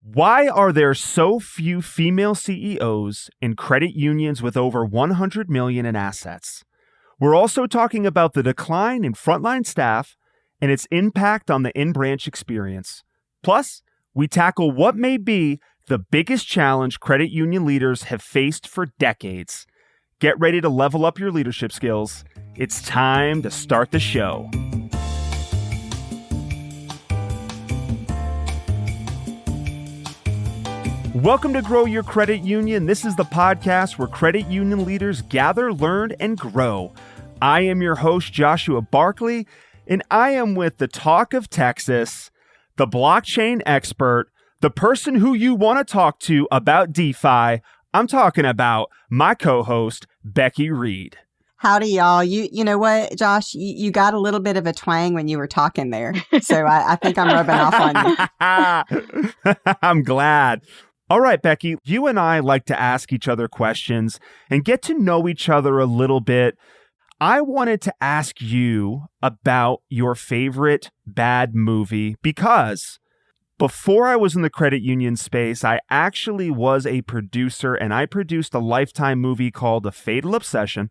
Why are there so few female CEOs in credit unions with over 100 million in assets? We're also talking about the decline in frontline staff and its impact on the in-branch experience. Plus, we tackle what may be the biggest challenge credit union leaders have faced for decades. Get ready to level up your leadership skills. It's time to start the show. Welcome to Grow Your Credit Union. This is the podcast where credit union leaders gather, learn, and grow. I am your host, Joshua Barkley, and I am with the talk of Texas, the blockchain expert, the person who you want to talk to about DeFi. I'm talking about my co-host, Becky Reed. Howdy, y'all. You know what, Josh? You got a little bit of a twang when you were talking there. So I think I'm rubbing off on you. I'm glad. All right, Becky, you and I like to ask each other questions and get to know each other a little bit. I wanted to ask you about your favorite bad movie because before I was in the credit union space, I actually was a producer and I produced a Lifetime movie called A Fatal Obsession,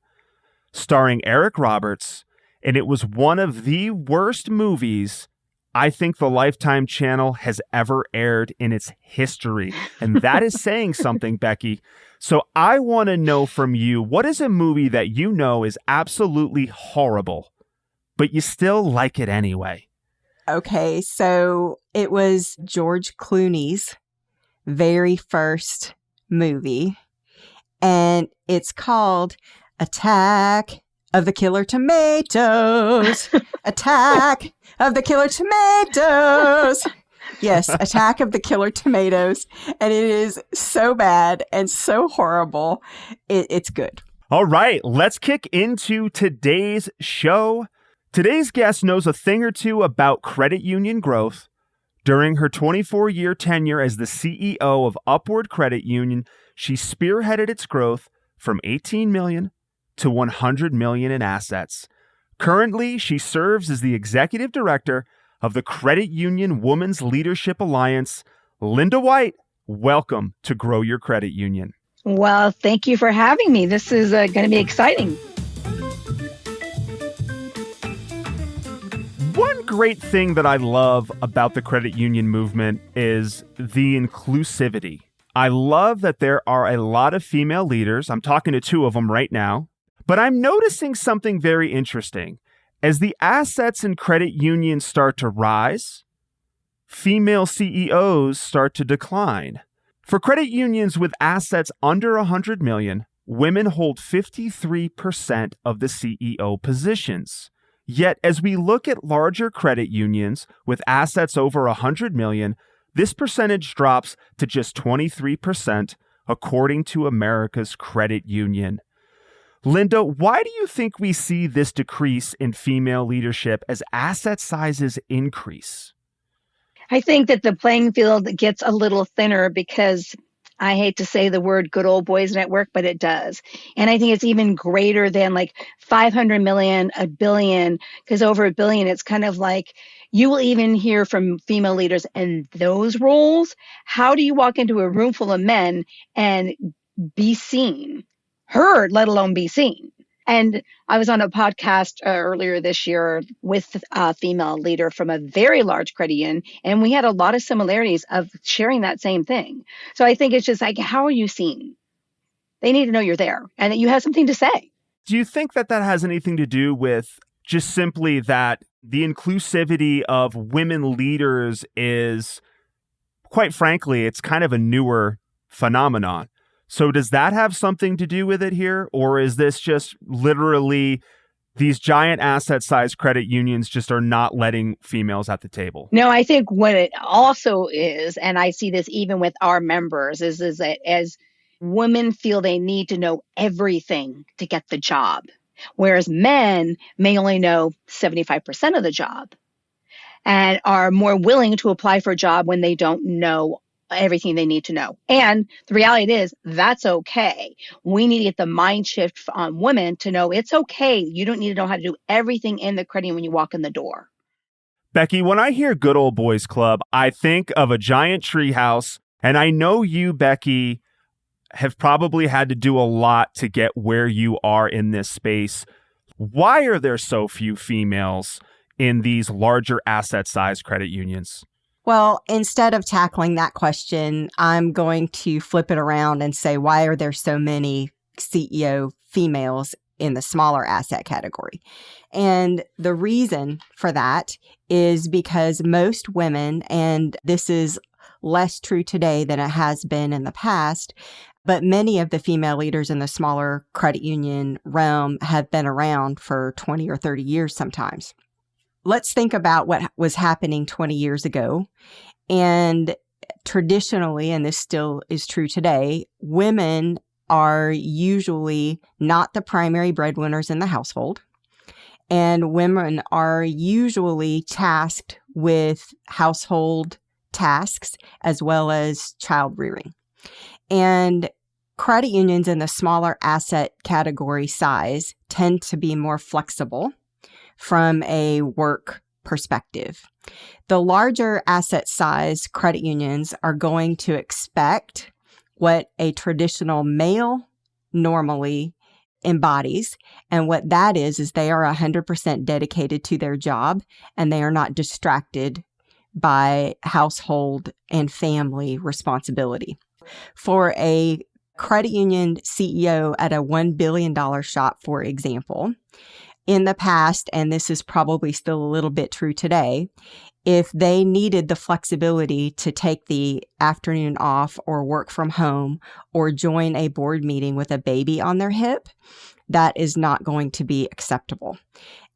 starring Eric Roberts, and it was one of the worst movies I think the Lifetime channel has ever aired in its history. And that is saying something, Becky. So I want to know from you, what is a movie that you know is absolutely horrible, but you still like it anyway? Okay, so it was George Clooney's very first movie, and it's called Attack of the Killer Tomatoes. Attack of the Killer Tomatoes. Yes, Attack of the Killer Tomatoes. And it is so bad and so horrible. It's good. All right, let's kick into today's show. Today's guest knows a thing or two about credit union growth. During her 24-year tenure as the CEO of Upward Credit Union, she spearheaded its growth from 18 million to 100 million in assets. Currently, she serves as the executive director of the Credit Union Women's Leadership Alliance. Linda White, welcome to Grow Your Credit Union. Well, thank you for having me. This is going to be exciting. One great thing that I love about the credit union movement is the inclusivity. I love that there are a lot of female leaders. I'm talking to two of them right now. But I'm noticing something very interesting. As the assets in credit unions start to rise, female CEOs start to decline. For credit unions with assets under 100 million, women hold 53% of the CEO positions. Yet, as we look at larger credit unions with assets over 100 million, this percentage drops to just 23%, according to America's Credit Union. Linda, why do you think we see this decrease in female leadership as asset sizes increase? I think that the playing field gets a little thinner because I hate to say the word good old boys network, but it does. And I think it's even greater than like 500 million, a billion, because over a billion, it's kind of like you will even hear from female leaders in those roles. How do you walk into a room full of men and be seen? Heard, let alone be seen. And I was on a podcast earlier this year with a female leader from a very large credit union, and we had a lot of similarities of sharing that same thing. So I think it's just like, how are you seen? They need to know you're there and that you have something to say. Do you think that that has anything to do with just simply that the inclusivity of women leaders is, quite frankly, it's kind of a newer phenomenon? So does that have something to do with it here? Or is this just literally these giant asset size credit unions just are not letting females at the table? No, I think what it also is, and I see this even with our members, is that as women feel they need to know everything to get the job, whereas men may only know 75% of the job and are more willing to apply for a job when they don't know everything they need to know. And the reality is that's okay. We need to get the mind shift on women to know it's okay. You don't need to know how to do everything in the credit when you walk in the door. Becky, when I hear Good Old Boys Club, I think of a giant treehouse, and I know you, Becky, have probably had to do a lot to get where you are in this space. Why are there so few females in these larger asset size credit unions? Well, instead of tackling that question, I'm going to flip it around and say, why are there so many CEO females in the smaller asset category? And the reason for that is because most women, and this is less true today than it has been in the past, but many of the female leaders in the smaller credit union realm have been around for 20 or 30 years sometimes. Let's think about what was happening 20 years ago. And traditionally, and this still is true today, women are usually not the primary breadwinners in the household. And women are usually tasked with household tasks as well as child rearing. And credit unions in the smaller asset category size tend to be more flexible from a work perspective. The larger asset size credit unions are going to expect what a traditional male normally embodies. And what that is they are 100% dedicated to their job, and they are not distracted by household and family responsibility. For a credit union CEO at a $1 billion shop, for example, in the past, and this is probably still a little bit true today, if they needed the flexibility to take the afternoon off or work from home or join a board meeting with a baby on their hip, that is not going to be acceptable.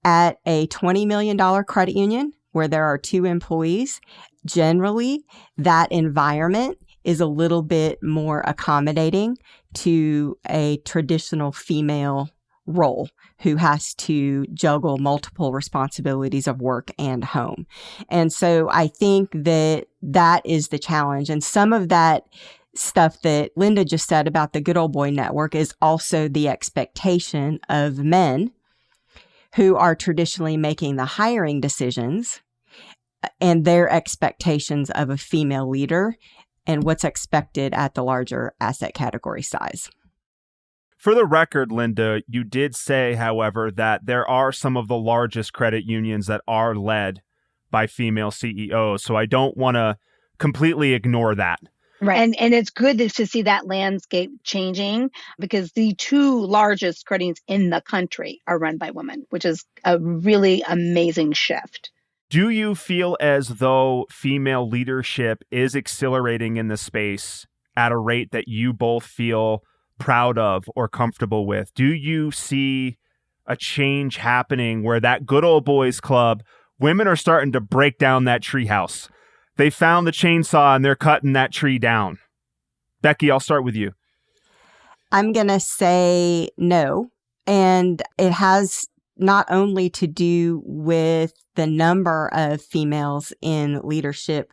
At a $20 million credit union where there are 2 employees, generally that environment is a little bit more accommodating to a traditional female role who has to juggle multiple responsibilities of work and home. And so I think that that is the challenge. And some of that stuff that Linda just said about the Good Old Boy Network is also the expectation of men who are traditionally making the hiring decisions and their expectations of a female leader and what's expected at the larger asset category size. For the record, Linda, you did say, however, that there are some of the largest credit unions that are led by female CEOs. So I don't want to completely ignore that. Right. And it's good to see that landscape changing, because the 2 largest credit unions in the country are run by women, which is a really amazing shift. Do you feel as though female leadership is accelerating in the space at a rate that you both feel proud of or comfortable with? Do you see a change happening where that Good Old Boys Club, women are starting to break down that treehouse? They found the chainsaw and they're cutting that tree down. Becky, I'll start with you. I'm going to say no. And it has not only to do with the number of females in leadership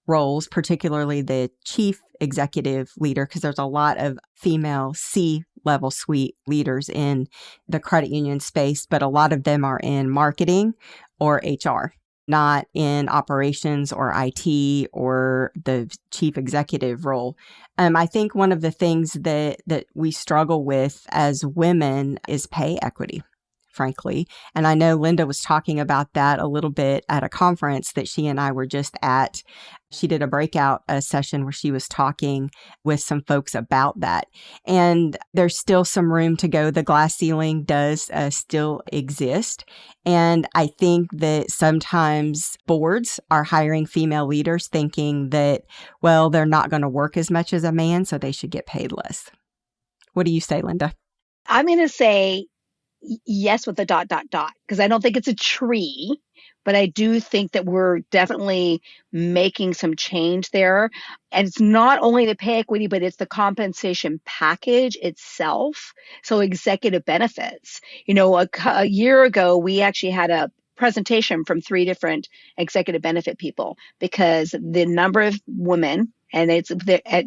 roles, particularly the chief executive leader, because there's a lot of female C-level suite leaders in the credit union space, but a lot of them are in marketing or HR, not in operations or IT or the chief executive role. I think one of the things that we struggle with as women is pay equity, frankly. And I know Linda was talking about that a little bit at a conference that she and I were just at. She did a breakout session where she was talking with some folks about that. And there's still some room to go. The glass ceiling does still exist. And I think that sometimes boards are hiring female leaders thinking that, well, they're not going to work as much as a man, so they should get paid less. What do you say, Linda? I'm going to say yes with the ... because I don't think it's a tree, but I do think that we're definitely making some change there. And it's not only the pay equity, but it's the compensation package itself. So executive benefits. You know, a year ago, we actually had a presentation from 3 different executive benefit people, because the number of women, and it's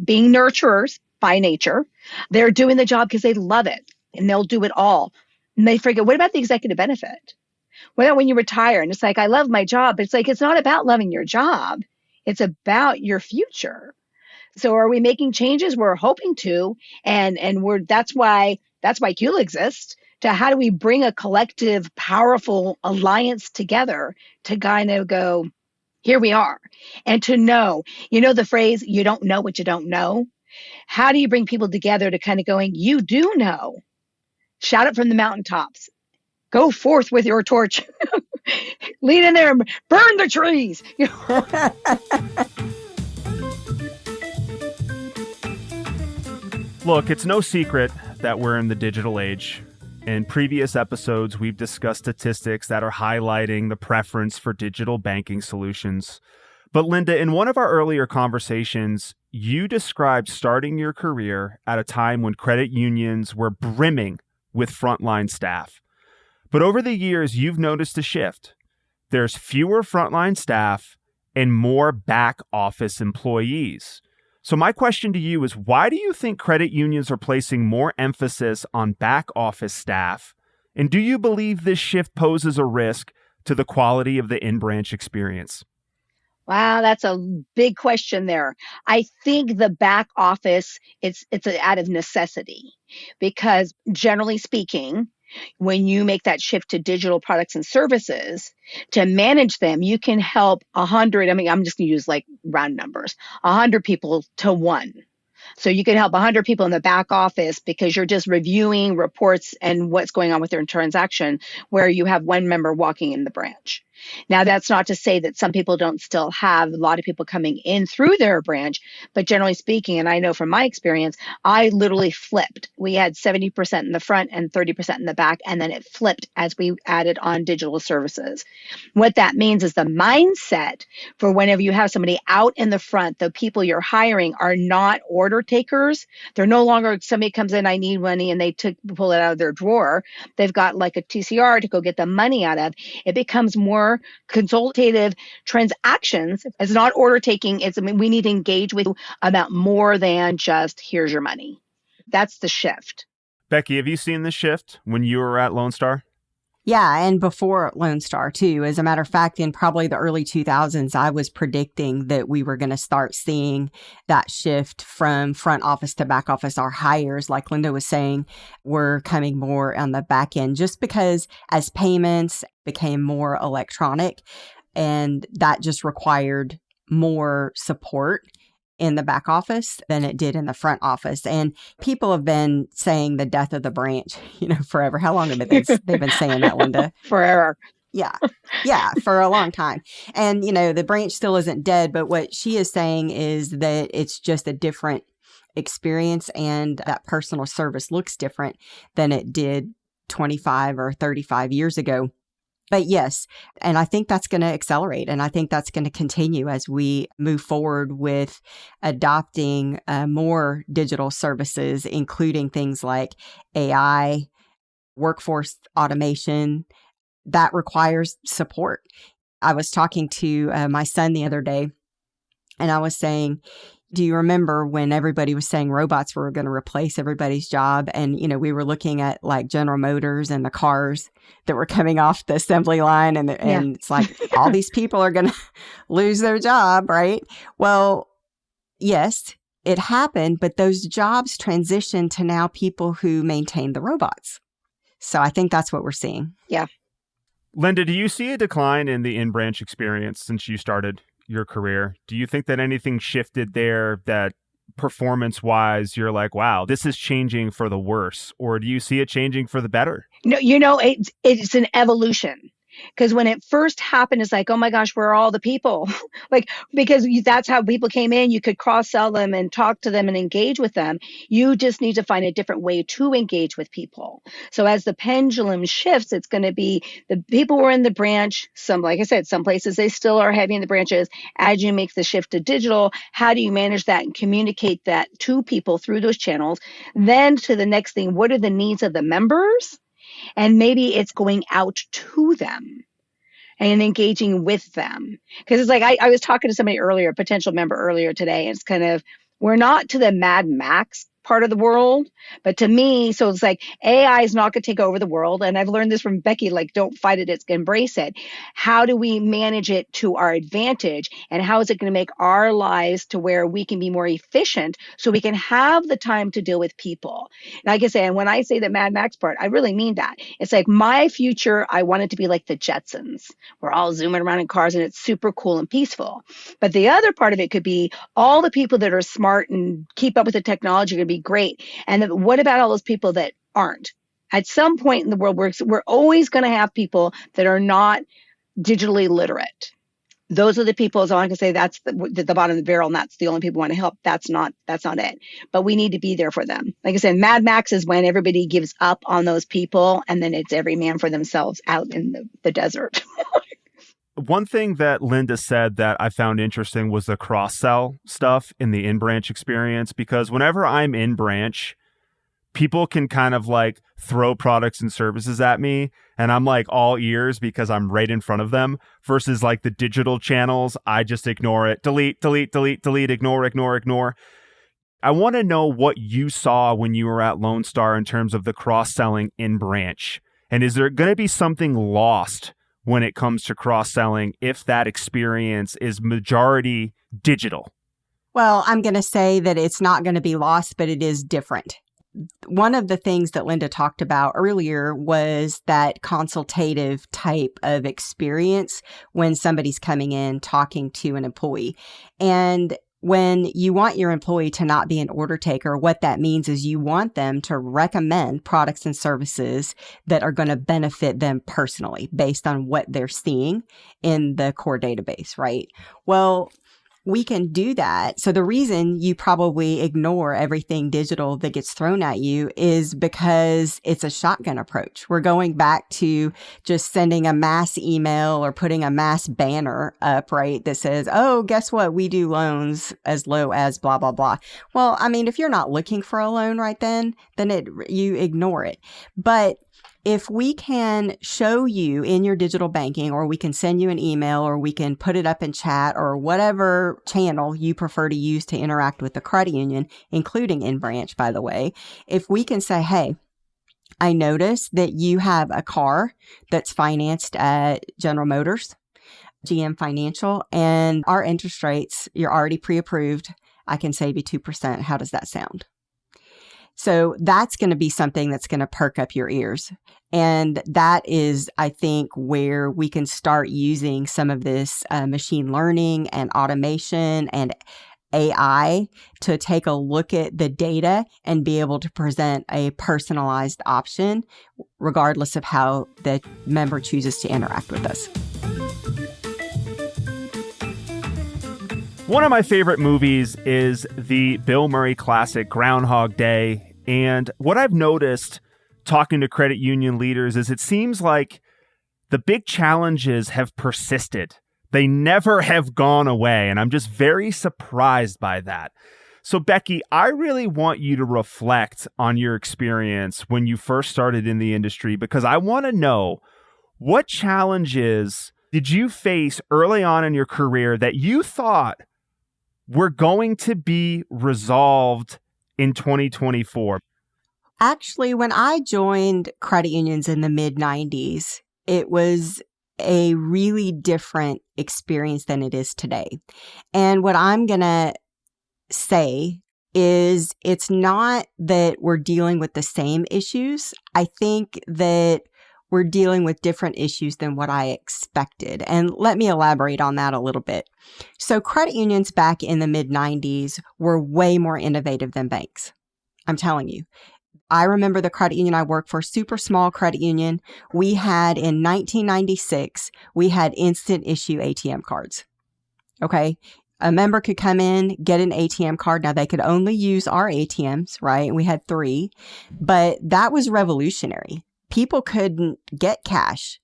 being nurturers by nature, they're doing the job because they love it and they'll do it all. And they forget, what about the executive benefit? What about when you retire? And it's like, I love my job. It's like, it's not about loving your job. It's about your future. So are we making changes? We're hoping to. And that's why CULA exists, to how do we bring a collective, powerful alliance together to kind of go, here we are. And to know, the phrase, you don't know what you don't know. How do you bring people together to kind of going, you do know? Shout it from the mountaintops. Go forth with your torch. Lead in there and burn the trees. Look, it's no secret that we're in the digital age. In previous episodes, we've discussed statistics that are highlighting the preference for digital banking solutions. But Linda, in one of our earlier conversations, you described starting your career at a time when credit unions were brimming with frontline staff. But over the years, you've noticed a shift. There's fewer frontline staff and more back office employees. So my question to you is, why do you think credit unions are placing more emphasis on back office staff? And do you believe this shift poses a risk to the quality of the in-branch experience? Wow, that's a big question there. I think the back office, it's out of necessity, because generally speaking, when you make that shift to digital products and services, to manage them, you can help 100, I'm just going to use like round numbers, 100 people to one. So you can help 100 people in the back office because you're just reviewing reports and what's going on with their transaction, where you have one member walking in the branch. Now, that's not to say that some people don't still have a lot of people coming in through their branch, but generally speaking, and I know from my experience, I literally flipped. We had 70% in the front and 30% in the back, and then it flipped as we added on digital services. What that means is the mindset for whenever you have somebody out in the front, the people you're hiring are not order takers. They're no longer, somebody comes in, I need money, and they pull it out of their drawer. They've got like a TCR to go get the money out of. It becomes more consultative transactions. It's not order taking. We need to engage with you about more than just here's your money. That's the shift. Becky, have you seen the shift when you were at Lone Star? Yeah, and before Lone Star, too. As a matter of fact, in probably the early 2000s, I was predicting that we were going to start seeing that shift from front office to back office. Our hires, like Linda was saying, were coming more on the back end, just because as payments became more electronic, and that just required more support in the back office than it did in the front office. And people have been saying the death of the branch, forever. How long have they've been saying that, Linda? Forever. Yeah, for a long time. And, the branch still isn't dead, but what she is saying is that it's just a different experience, and that personal service looks different than it did 25 or 35 years ago. But yes, and I think that's going to accelerate, and I think that's going to continue as we move forward with adopting more digital services, including things like AI, workforce automation, that requires support. I was talking to my son the other day, and I was saying, do you remember when everybody was saying robots were going to replace everybody's job? And, we were looking at like General Motors and the cars that were coming off the assembly line. And it's like, all these people are going to lose their job, right? Well, yes, it happened, but those jobs transitioned to now people who maintain the robots. So I think that's what we're seeing. Yeah. Linda, do you see a decline in the in-branch experience since you started your career? Do you think that anything shifted there, that performance-wise you're like, wow, this is changing for the worse? Or do you see it changing for the better? No, it's an evolution. Because when it first happened, it's like, oh my gosh, where are all the people? Because that's how people came in. You could cross-sell them and talk to them and engage with them. You just need to find a different way to engage with people. So as the pendulum shifts, it's going to be the people who are in the branch. Like I said, some places they still are heavy in the branches. As you make the shift to digital, how do you manage that and communicate that to people through those channels? Then to the next thing, what are the needs of the members? And maybe it's going out to them and engaging with them. Because it's like, I was talking to somebody earlier, a potential member earlier today, and it's kind of, we're not to the Mad Max part of the world. But to me, so it's like AI is not going to take over the world. And I've learned this from Becky, like, don't fight it, it's embrace it. How do we manage it to our advantage? And how is it going to make our lives to where we can be more efficient so we can have the time to deal with people? Like I say, and when I say the Mad Max part, I really mean that. It's like my future, I want it to be like the Jetsons. We're all zooming around in cars and it's super cool and peaceful. But the other part of it could be all the people that are smart and keep up with the technology are going to be great. And then what about all those people that aren't? At some point in the world, we're always going to have people that are not digitally literate. Those are the people, as I can say, that's the bottom of the barrel, and that's the only people who want to help. That's not it. But we need to be there for them. Like I said, Mad Max is when everybody gives up on those people, and then it's every man for themselves out in the desert. One thing that Linda said that I found interesting was the cross-sell stuff in the in-branch experience, because whenever I'm in-branch, people can kind of like throw products and services at me, and I'm like all ears because I'm right in front of them, versus like the digital channels, I just ignore it. Delete, ignore. I want to know what you saw when you were at Lone Star in terms of the cross-selling in-branch. And is there going to be something lost when it comes to cross-selling if that experience is majority digital? Well, I'm going to say that it's not going to be lost, but it is different. One of the things that Linda talked about earlier was that consultative type of experience when somebody's coming in talking to an employee. And when you want your employee to not be an order taker, what that means is you want them to recommend products and services that are going to benefit them personally based on what they're seeing in the core database, right? Well, we can do that. So the reason you probably ignore everything digital that gets thrown at you is because it's a shotgun approach. We're going back to just sending a mass email or putting a mass banner up, right, that says, oh, guess what? We do loans as low as blah, blah, blah. Well, I mean, if you're not looking for a loan right then you ignore it. But if we can show you in your digital banking, or we can send you an email, or we can put it up in chat, or whatever channel you prefer to use to interact with the credit union, including in branch, by the way, if we can say, hey, I noticed that you have a car that's financed at General Motors, GM Financial, and our interest rates, you're already pre-approved. I can save you 2%. How does that sound? So that's going to be something that's going to perk up your ears. And that is, I think, where we can start using some of this machine learning and automation and AI to take a look at the data and be able to present a personalized option, regardless of how the member chooses to interact with us. One of my favorite movies is the Bill Murray classic Groundhog Day. And what I've noticed talking to credit union leaders is it seems like the big challenges have persisted. They never have gone away. And I'm just very surprised by that. So, Becky, I really want you to reflect on your experience when you first started in the industry, because I want to know, what challenges did you face early on in your career that you thought were going to be resolved in 2024? Actually, when I joined credit unions in the mid-90s, it was a really different experience than it is today. And what I'm going to say is it's not that we're dealing with the same issues. I think that we're dealing with different issues than what I expected. And let me elaborate on that a little bit. So credit unions back in the mid-90s were way more innovative than banks. I'm telling you. I remember the credit union I worked for, super small credit union. We had, in 1996, we had instant issue ATM cards. Okay. A member could come in, get an ATM card. Now, they could only use our ATMs, right? We had 3, but that was revolutionary. People couldn't get cash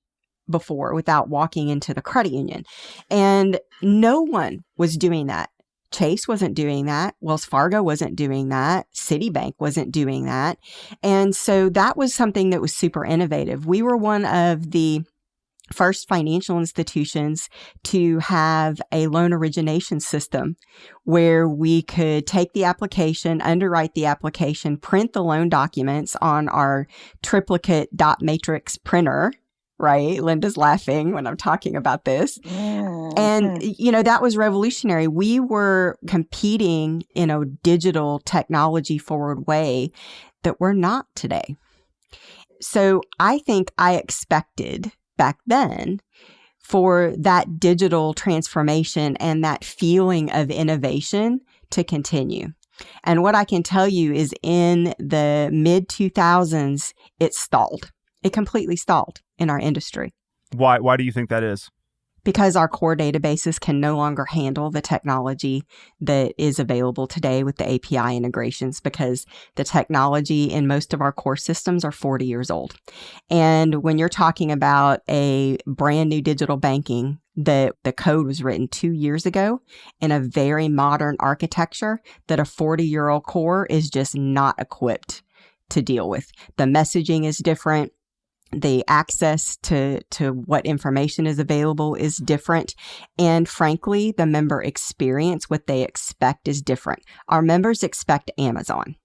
before without walking into the credit union. And no one was doing that. Chase wasn't doing that. Wells Fargo wasn't doing that. Citibank wasn't doing that. And so that was something that was super innovative. We were one of the first financial institutions to have a loan origination system where we could take the application, underwrite the application, print the loan documents on our triplicate dot matrix printer. Right? Linda's laughing when I'm talking about this. And, that was revolutionary. We were competing in a digital technology forward way that we're not today. So I think I expected back then for that digital transformation and that feeling of innovation to continue. And what I can tell you is in the mid 2000s, it stalled. It completely stalled in our industry. Why do you think that is? Because our core databases can no longer handle the technology that is available today with the API integrations, because the technology in most of our core systems are 40 years old. And when you're talking about a brand new digital banking, the code was written 2 years ago in a very modern architecture that a 40-year-old core is just not equipped to deal with. The messaging is different. The access to what information is available is different. And frankly, the member experience, what they expect is different. Our members expect Amazon,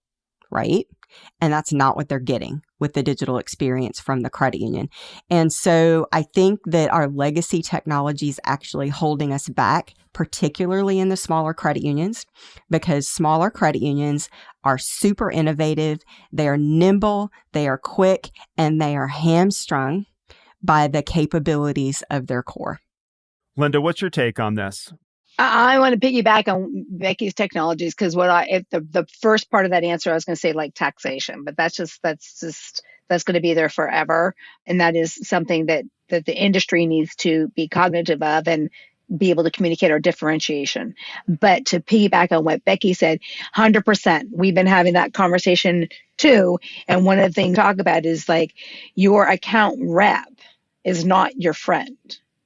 right? And that's not what they're getting with the digital experience from the credit union. And so I think that our legacy technology is actually holding us back, particularly in the smaller credit unions, because smaller credit unions are super innovative, they are nimble, they are quick, and they are hamstrung by the capabilities of their core. Linda, what's your take on this? I want to piggyback on Becky's technologies, because the first part of that answer, I was going to say like taxation, but that's going to be there forever. And that is something that the industry needs to be cognitive of and be able to communicate our differentiation. But to piggyback on what Becky said, 100%, we've been having that conversation too. And one of the things to talk about is like your account rep is not your friend.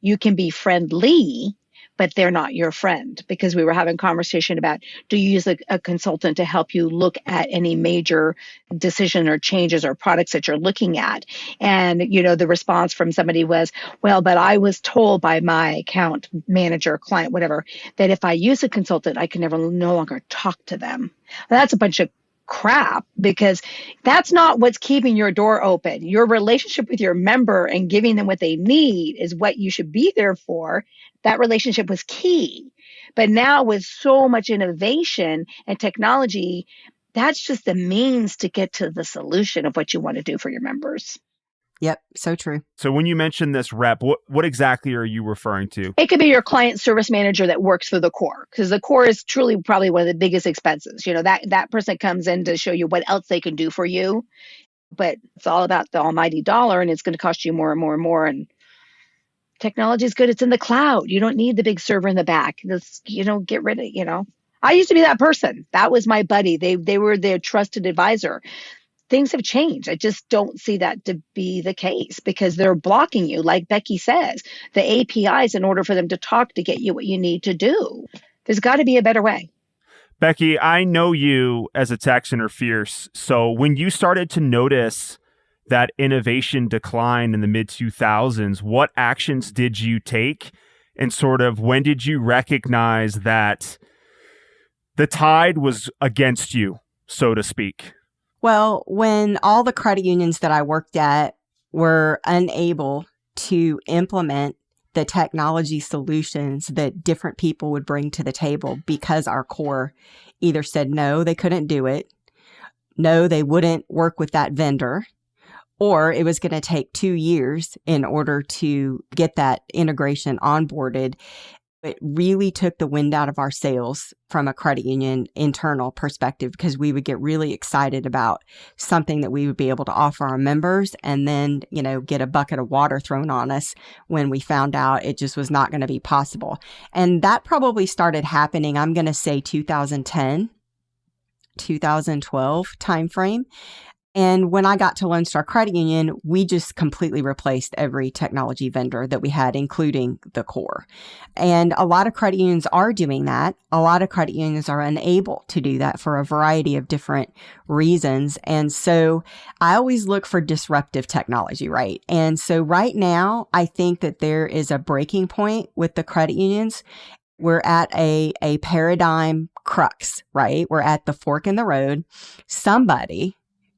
You can be friendly, but they're not your friend, because we were having conversation about, do you use a consultant to help you look at any major decision or changes or products that you're looking at? And, the response from somebody was, well, but I was told by my account manager, client, whatever, that if I use a consultant, I can no longer talk to them. Well, that's a bunch of crap, because that's not what's keeping your door open. Your relationship with your member and giving them what they need is what you should be there for. That relationship was key. But now with so much innovation and technology, that's just the means to get to the solution of what you want to do for your members. Yep, so true. So when you mention this rep, what exactly are you referring to? It could be your client service manager that works for the core, because the core is truly probably one of the biggest expenses. That person comes in to show you what else they can do for you, but it's all about the almighty dollar, and it's going to cost you more and more and more. And technology is good. It's in the cloud. You don't need the big server in the back. Get rid of, I used to be that person. That was my buddy. They were their trusted advisor. Things have changed. I just don't see that to be the case, because they're blocking you. Like Becky says, the APIs, in order for them to talk to get you what you need to do. There's got to be a better way. Becky, I know you as a Texaner fierce. So when you started to notice that innovation decline in the mid 2000s, what actions did you take? And sort of when did you recognize that the tide was against you, so to speak? Well, when all the credit unions that I worked at were unable to implement the technology solutions that different people would bring to the table, because our core either said no, they couldn't do it, no, they wouldn't work with that vendor, or it was going to take 2 years in order to get that integration onboarded. It really took the wind out of our sails from a credit union internal perspective, because we would get really excited about something that we would be able to offer our members, and then, get a bucket of water thrown on us when we found out it just was not going to be possible. And that probably started happening, I'm going to say 2010, 2012 timeframe. And when I got to Lone Star Credit Union, we just completely replaced every technology vendor that we had, including the core. And a lot of credit unions are doing that. A lot of credit unions are unable to do that for a variety of different reasons. And so I always look for disruptive technology, right? And so right now, I think that there is a breaking point with the credit unions. We're at a paradigm crux, right? We're at the fork in the road.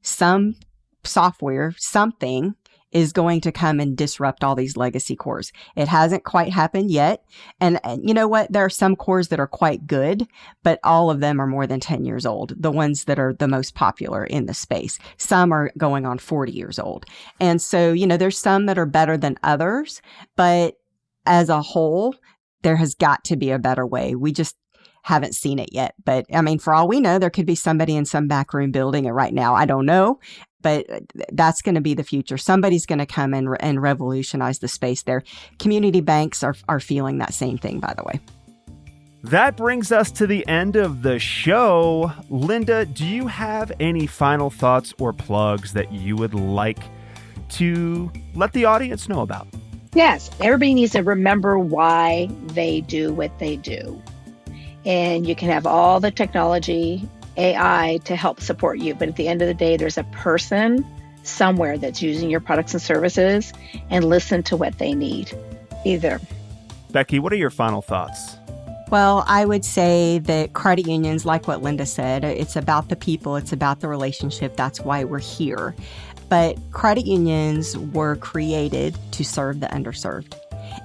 Some software, something is going to come and disrupt all these legacy cores. It hasn't quite happened yet. And you know what? There are some cores that are quite good, but all of them are more than 10 years old, the ones that are the most popular in the space. Some are going on 40 years old. And so, there's some that are better than others, but as a whole, there has got to be a better way. We just haven't seen it yet. But I mean, for all we know, there could be somebody in some back room building it right now. I don't know, but that's going to be the future. Somebody's going to come and revolutionize the space there. Community banks are feeling that same thing, by the way. That brings us to the end of the show. Linda, do you have any final thoughts or plugs that you would like to let the audience know about? Yes, everybody needs to remember why they do what they do. And you can have all the technology, AI, to help support you. But at the end of the day, there's a person somewhere that's using your products and services, and listen to what they need. Either. Becky, what are your final thoughts? Well, I would say that credit unions, like what Linda said, it's about the people, it's about the relationship. That's why we're here. But credit unions were created to serve the underserved.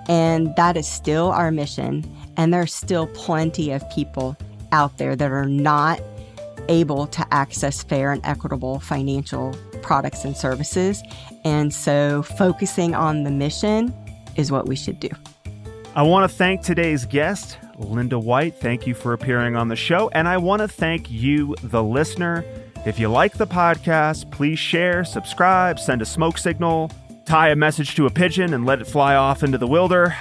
And that is still our mission. And there's still plenty of people out there that are not able to access fair and equitable financial products and services. And so focusing on the mission is what we should do. I want to thank today's guest, Linda White. Thank you for appearing on the show. And I want to thank you, the listener. If you like the podcast, please share, subscribe, send a smoke signal, tie a message to a pigeon and let it fly off into the wilder.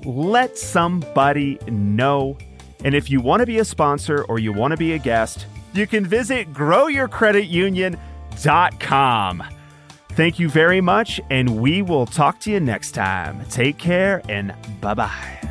Let somebody know. And if you want to be a sponsor or you want to be a guest, you can visit growyourcreditunion.com. Thank you very much, and we will talk to you next time. Take care, and bye-bye.